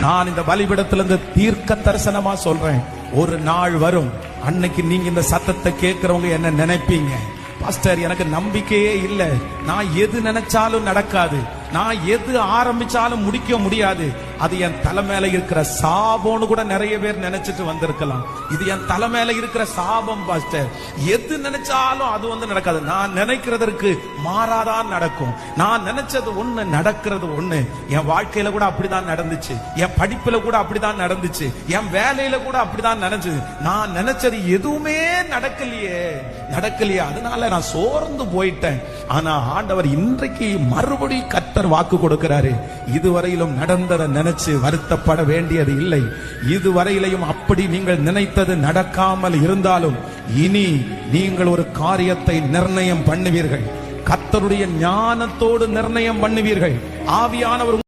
நான் இந்த பலிபீடத்திலிருந்து தீர்க்க தரிசனமா சொல்றேன், ஒரு நாள் வரும், அன்னைக்கு நீங்க இந்த சத்தத்தை கேட்கிறவங்க என்ன நினைப்பீங்க? பாஸ்டர், எனக்கு நம்பிக்கையே இல்லை, நான் எது நினைச்சாலும் நடக்காது, நான் எது ஆரம்பிச்சாலும் முடிக்க முடியாது, அது என் தலை மேல இருக்கிற சாபம்னு கூட நிறைய பேர் நினைச்சிட்டு வந்திருக்கலாம். இது என் தலை மேல இருக்கிற சாபம் பாஸ்டர், எது நினைச்சாலும் அது நடக்காது. நான் நினைக்கிறதற்கு மாறாதான் நடக்கும். நான் நினைச்சது ஒண்ணு, நடக்கிறது ஒண்ணு. என் வாழ்க்கையில கூட அப்படிதான் நடந்துச்சு, என் படிப்புல கூட அப்படிதான் நடந்துச்சு, என் வேலையில கூட அப்படிதான் நடந்துச்சு. நான் நினைச்சது எதுவுமே நடக்கலையே. அதனால நான் சோர்ந்து போயிட்டேன். ஆனா ஆண்டவர் இன்றைக்கு மறுபடியும் கர்த்தர் வாக்கு கொடுக்கிறாரு, இதுவரையிலும் நடந்ததை நினைச்சு வருத்தப்பட வேண்டியது இல்லை. இதுவரையிலையும் அப்படி நீங்கள் நினைத்தது நடக்காமல் இருந்தாலும் இனி நீங்கள் ஒரு காரியத்தை நிர்ணயம் பண்ணுவீர்கள். கர்த்தருடைய ஞானத்தோடு நிர்ணயம் பண்ணுவீர்கள். ஆவியானவர்